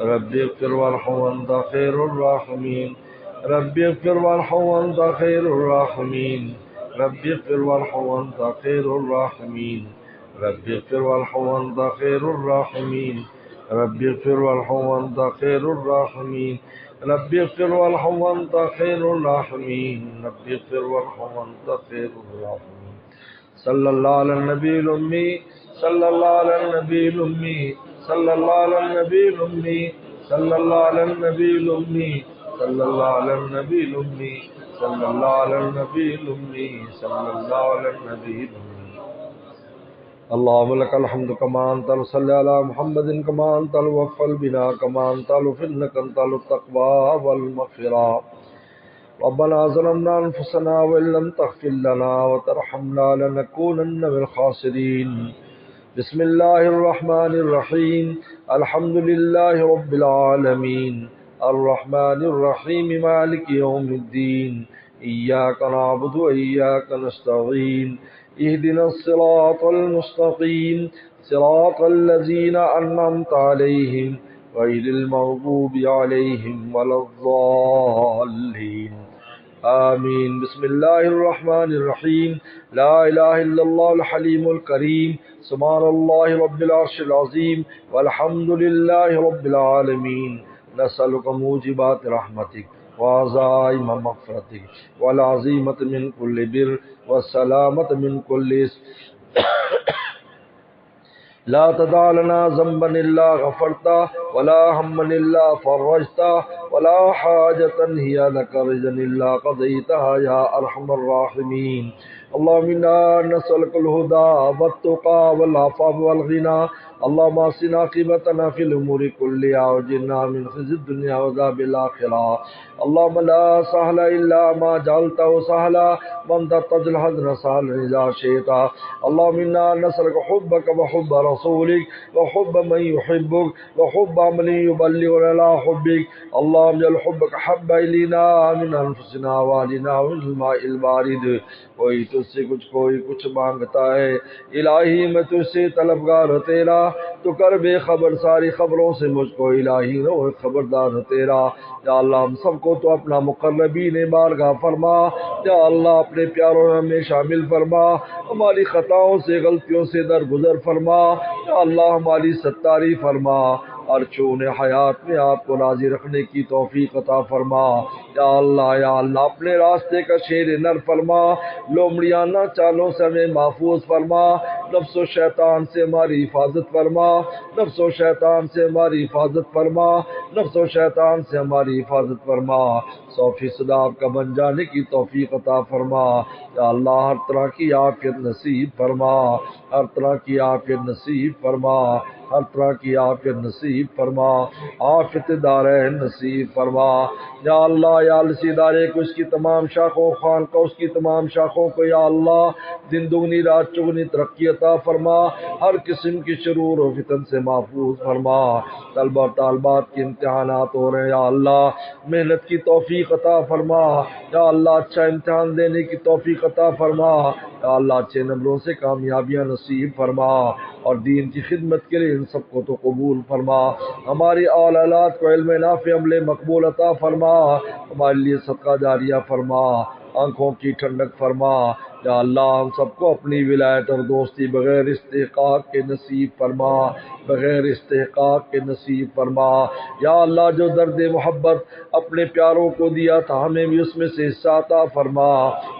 رب اغفر وارحم وانت خير الراحمين رب اغفر وارحم وانت خير الراحمين رب اغفر وارحم وانت خير الراحمين رب اغفر وارحم وانت خير الراحمين رب اغفر وارحم وانت خير الراحمين رب اغفر وارحم وانت خير الراحمين رب اغفر وارحم وانت خير الراحمين صلى الله على النبي الأمي صلى الله على النبي الأمي صلى الله على النبي الأمي صلى الله على النبي الأمي صلى الله على النبي الأمي صلى الله على النبي الأمي صلى الله على النبي الأمي اللهم لك الحمد كما أنت صل على محمد كما أنت الوفى البناء كما أنت إنك أنت التقوى والمغفرة ربنا ظلمنا أنفسنا وإن لم تغفر لنا وترحمنا لنكونن من الخاسرين بسم الله الرحمن الرحيم الحمد لله رب العالمين الرحمن الرحيم مالك يوم الدين إياك نعبد وإياك نستعين اهدنا الصراط المستقيم صراط الذين أنعمت عليهم غير المغضوب عليهم ولا الضالين آمين بسم الله الرحمن الرحيم لا إله إلا الله الحليم الكريم سبحان الله رب العرش العظيم والحمد لله رب العالمين نسألك موجبات رحمتك وعزائم مغفرتك والعزيمة من كل بر والسلامة من كل اسم لا تدع لنا ذنبا إلا غفرته ولا هما إلا فرجته ولا حاجة هي لك رضا إلا قضيتها يا أرحم الراحمين اللهم إنا نسألك الهدى والتقى والعفاف والغنى اللهم أحسن عاقبتنا في الأمور كلها وأجرنا من خزي الدنيا وعذاب الآخرة اللهم لا سهل إلا ما جعلته سهلا وأنت تجعل الحزن سهلا إذا شئت اللهم إنا نسألك حبك وحب رسولك وحب من يحبك وحب عمل يبلغنا إلى حبك اللهم اجعل حبك حب إلينا من أنفسنا وأهلنا ومن الماء البارد کوئی تجھ سے کوئی کچھ مانگتا ہے الہی میں تجھ سے طلبگار ہوں تیرا تو کر بے خبر ساری خبروں سے مجھ کو الہی رو خبردار ہوں تیرا یا اللہ ہم سب کو تو اپنا مقربین بارگاہ فرما یا اللہ اپنے پیاروں میں ہمیں شامل فرما ہماری خطاؤں سے غلطیوں سے درگزر فرما یا اللہ ہماری ستاری فرما اور چون حیات میں آپ کو راضی رکھنے کی توفیق عطا فرما یا اللہ اپنے راستے کا شیر نر فرما لومڑیانہ چالوں سے ہمیں محفوظ فرما نفس و شیطان سے ہماری حفاظت فرما نفس و شیطان سے ہماری حفاظت فرما نفس و شیطان سے ہماری حفاظت فرما 100% آپ کا بن جانے کی توفیق عطا فرما یا اللہ ہر طرح کی عافیت نصیب فرما ہر طرح کی عافیت نصیب فرما ہر طرح کی عافیت نصیب فرما عافیت دارین نصیب فرما یا اللہ اسی ادارے کو اس کی تمام شاخوں خان کو اس کی تمام شاخوں کو یا اللہ دن دگنی رات چگنی ترقی عطا فرما ہر قسم کی شرور و فتن سے محفوظ فرما طلبہ اور طالبات کے امتحانات ہو رہے ہیں یا اللہ محنت کی توفیق عطا فرما یا اللہ اچھا امتحان دینے کی توفیق عطا فرما یا اللہ اچھے نمبروں سے کامیابیاں نصیب فرما اور دین کی خدمت کے لیے ان سب کو تو قبول فرما ہماری اولاد کو علم نافع عمل مقبول عطا فرما ہمارے لیے صدقہ جاریہ فرما آنکھوں کی ٹھنڈک فرما یا اللہ ہم سب کو اپنی ولایت اور دوستی بغیر استحقاق کے نصیب فرما بغیر استحقاق کے نصیب فرما یا اللہ جو درد محبت اپنے پیاروں کو دیا تھا ہمیں بھی اس میں سے حصہ عطا فرما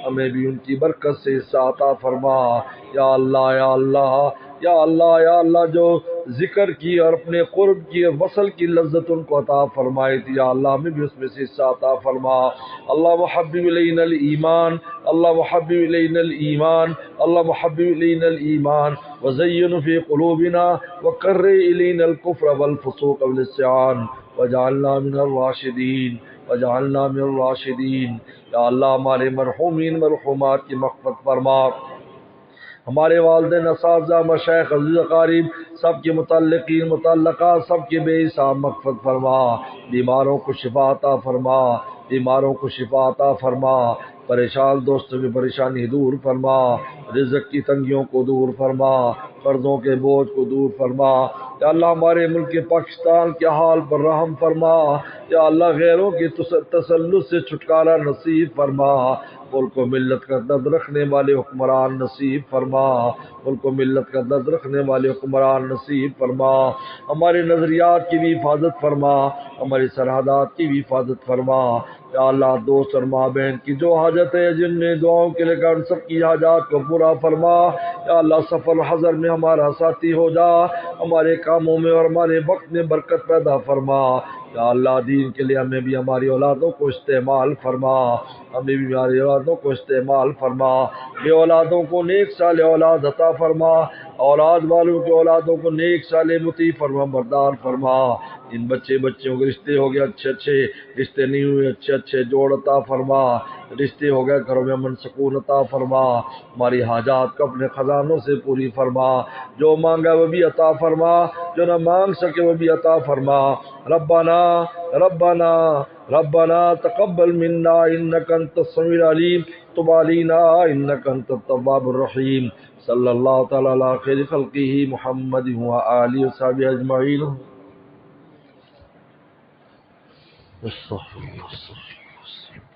ہمیں بھی ان کی برکت سے حصہ عطا فرما یا اللہ یا اللہ یا اللہ یا اللہ جو ذکر کی اور اپنے قرب کی اور وصل کی لذت ان کو عطا فرمائی تھی یا اللہ ہمیں بھی اس میں سے حصہ عطا فرما اللہ محبب الینا الایمان اللہ محبب الینا الایمان اللہ محبب الینا الایمان وزین فی قلوبنا وکر الینا الکفر والفسوق والعصیان وجعلنا من الراشدین وجعلنا من الراشدین یا اللہ ہمارے مرحومین مرحومات کی مغفرت فرما ہمارے والدین اساتذہ مشائخ عزیز اقارب سب کے متعلقین متعلقات سب کے بے حساب مغفرت فرما بیماروں کو شفا عطا فرما بیماروں کو شفا عطا فرما پریشان دوستوں کی پریشانی دور فرما رزق کی تنگیوں کو دور فرما قرضوں کے بوجھ کو دور فرما، یا اللہ ہمارے ملک پاکستان کے حال پر رحم فرما، یا اللہ غیروں کی تسلط سے چھٹکارا نصیب فرما، ملک و ملت کا درد رکھنے والے حکمران نصیب فرما، ملک و ملت کا درد رکھنے والے حکمران نصیب فرما، ہمارے نظریات کی بھی حفاظت فرما، ہماری سرحدات کی بھی حفاظت فرما، یا اللہ دوست اور ماں بہن کی جو حاجت ہے جن نے دعاؤں کے لے کر سب کی حاجات کو پورا فرما، یا اللہ سفر حضر میں ہمارا ساتھی ہو جا، ہمارے کاموں میں اور ہمارے وقت میں برکت پیدا فرما، یا اللہ دین کے لیے ہمیں بھی ہماری اولادوں کو استعمال فرما، ہمیں بھی ہماری اولادوں کو استعمال فرما، بے اولادوں کو نیک سال اولاد عطا فرما، اولاد والوں کے اولادوں کو نیک سال مطیع فرما بردار فرما، ان بچوں کے رشتے ہو گئے اچھے اچھے، رشتے نہیں ہوئے اچھے اچھے جوڑ عطا فرما، رشتے ہو گئے گھروں میں امن سکون عطا فرما، ہماری حاجات کو اپنے خزانوں سے پوری فرما، جو مانگا وہ بھی عطا فرما، جو نہ مانگ سکے وہ بھی عطا فرما، ربنا ربنا ربنا تقبل منا انك انت السميع العليم تب علينا انك انت التواب الرحيم صلی اللہ تعالی علی خیر خلقہ محمد وآلہ وصحبہ اجمعین۔ استغفر اللہ استغفر اللہ۔